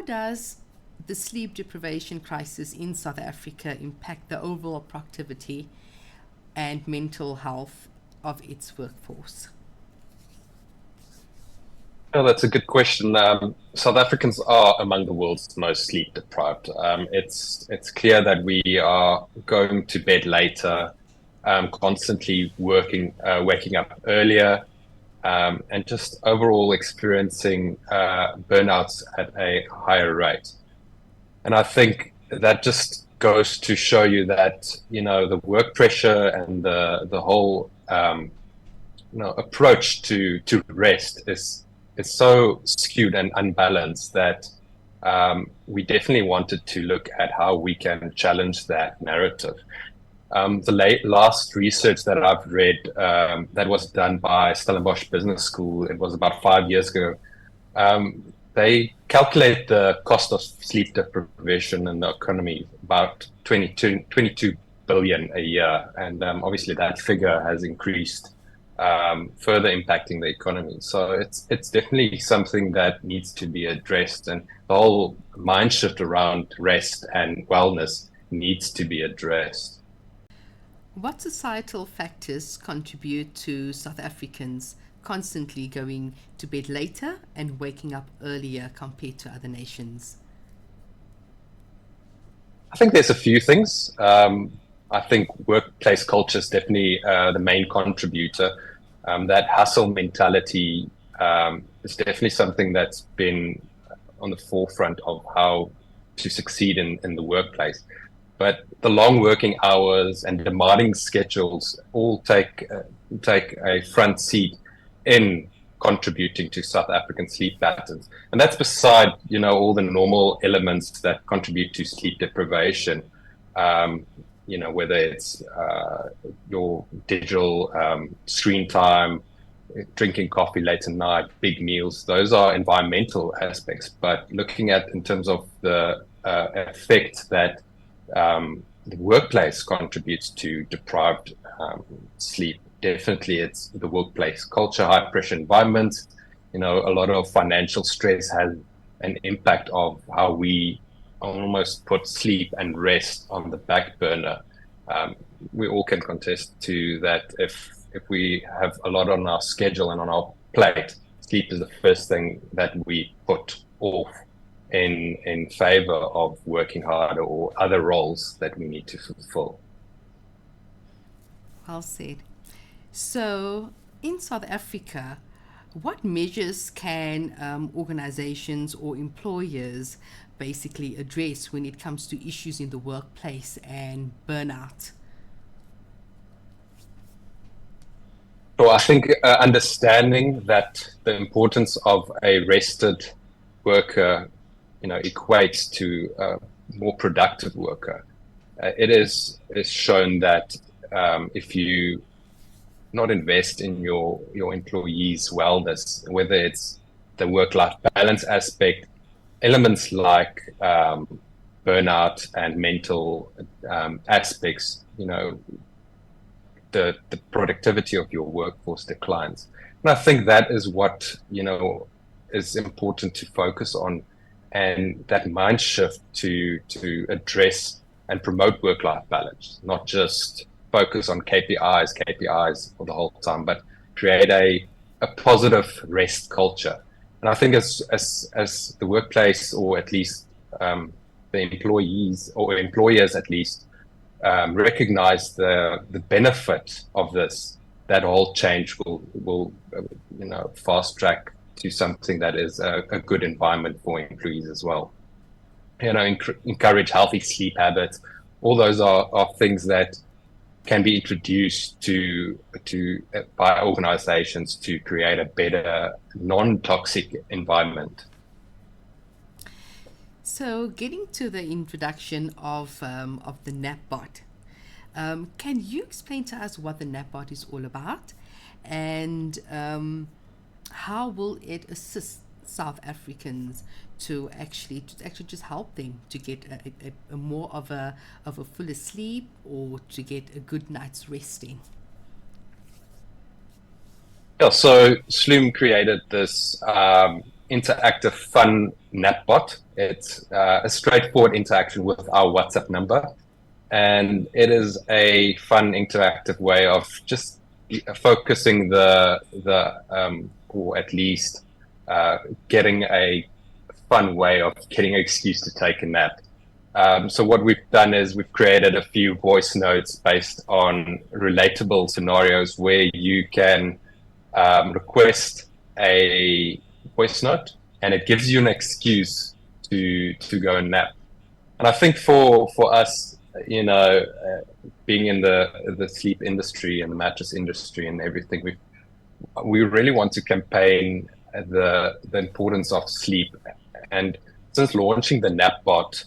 how does the sleep deprivation crisis in South Africa impact the overall productivity and mental health of its workforce? Oh, that's a good question. South Africans are among the world's most sleep deprived. It's clear that we are going to bed later, constantly waking up earlier, and just overall experiencing burnouts at a higher rate. And I think that just goes to show you that, the work pressure and the whole approach to rest is so skewed and unbalanced that we definitely wanted to look at how we can challenge that narrative. The last research that I've read that was done by Stellenbosch Business School, it was about 5 years ago. They calculate the cost of sleep deprivation in the economy about 22 billion a year. And obviously that figure has increased, further impacting the economy. So it's definitely something that needs to be addressed. And the whole mind shift around rest and wellness needs to be addressed. What societal factors contribute to South Africans constantly going to bed later and waking up earlier compared to other nations? I think there's a few things. I think workplace culture is definitely the main contributor. That hustle mentality is definitely something that's been on the forefront of how to succeed in the workplace. But the long working hours and demanding schedules all take a front seat in contributing to South African sleep patterns. And that's beside, all the normal elements that contribute to sleep deprivation. Whether it's your digital screen time, drinking coffee late at night, big meals, those are environmental aspects. But looking at in terms of the effect that the workplace contributes to deprived sleep. Definitely, it's the workplace culture, high pressure environment. A lot of financial stress has an impact of how we almost put sleep and rest on the back burner. We all can contest to that. If we have a lot on our schedule and on our plate, sleep is the first thing that we put off in favor of working harder or other roles that we need to fulfill. Well said. So, in South Africa, what measures can organizations or employers basically address when it comes to issues in the workplace and burnout? So I think understanding that the importance of a rested worker, equates to a more productive worker. It is shown that if you not invest in your employees' wellness, whether it's the work-life balance aspect, elements like burnout and mental aspects, the productivity of your workforce declines. And I think that is what, is important to focus on, and that mind shift to address and promote work-life balance, not just focus on KPIs for the whole time, but create a positive rest culture. And I think as the workplace, or at least the employees or employers at least, recognize the benefit of this, that whole change will fast track to something that is a good environment for employees as well. Encourage healthy sleep habits. All those are things that can be introduced to by organizations to create a better non-toxic environment. So, getting to the introduction of the NapBot, can you explain to us what the NapBot is all about, and how will it assist South Africans to actually just help them to get a more of a fuller sleep, or to get a good night's resting? Yeah, so Sloom created this interactive, fun NapBot. It's a straightforward interaction with our WhatsApp number, and it is a fun, interactive way of just focusing or at least getting a fun way of getting an excuse to take a nap. So what we've done is we've created a few voice notes based on relatable scenarios where you can request a voice note, and it gives you an excuse to go and nap. And I think for us, being in the sleep industry and the mattress industry and everything, we really want to campaign the importance of sleep. And since launching the NapBot,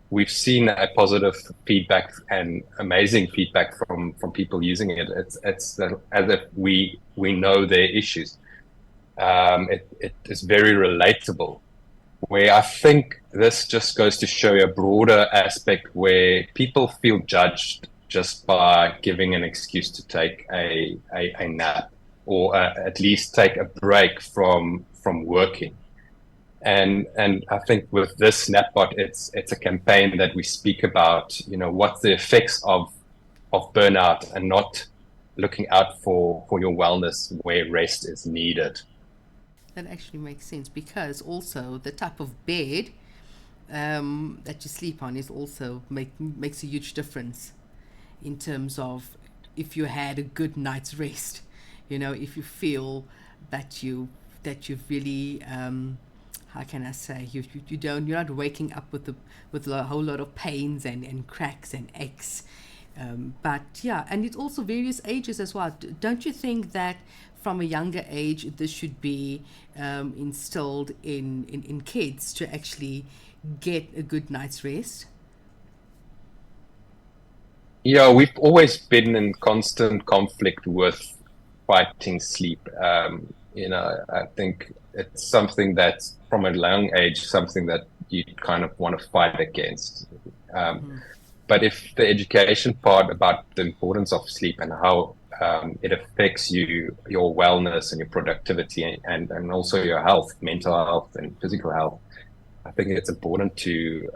we've seen a positive feedback and amazing feedback from people using it. It's as if we know their issues. It is very relatable. Where I think this just goes to show a broader aspect where people feel judged just by giving an excuse to take a nap, or at least take a break from working. And I think with this NapBot, it's a campaign that we speak about, what's the effects of burnout, and not looking out for your wellness where rest is needed. That actually makes sense, because also the type of bed that you sleep on is also makes a huge difference in terms of if you had a good night's rest. If you feel that you've really how can I say, you're not waking up with a whole lot of pains and cracks and aches. But yeah, and it's also various ages as well. Don't you think that from a younger age this should be instilled in kids to actually get a good night's rest? Yeah, we've always been in constant conflict with fighting sleep. I think it's something that from a young age, something that you kind of want to fight against. But if the education part about the importance of sleep and how it affects your wellness and your productivity, and also your health, mental health and physical health, I think it's important to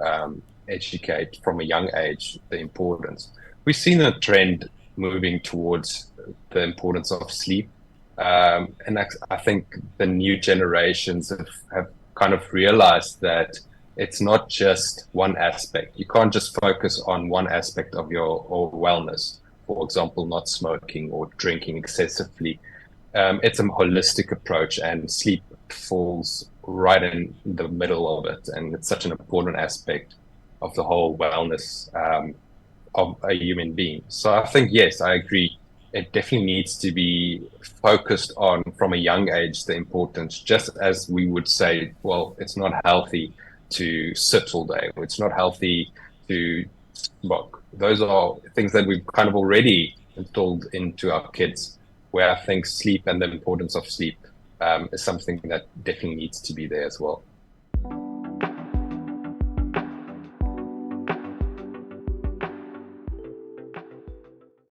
educate from a young age the importance. We've seen a trend moving towards the importance of sleep. And I think the new generations have kind of realized that it's not just one aspect. You can't just focus on one aspect of your wellness. For example, not smoking or drinking excessively. It's a holistic approach, and sleep falls right in the middle of it. And it's such an important aspect of the whole wellness of a human being. So I think, yes, I agree. It definitely needs to be focused on from a young age, the importance, just as we would say, well, it's not healthy to sit all day, or it's not healthy to smoke. Those are things that we've kind of already installed into our kids, where I think sleep and the importance of sleep is something that definitely needs to be there as well.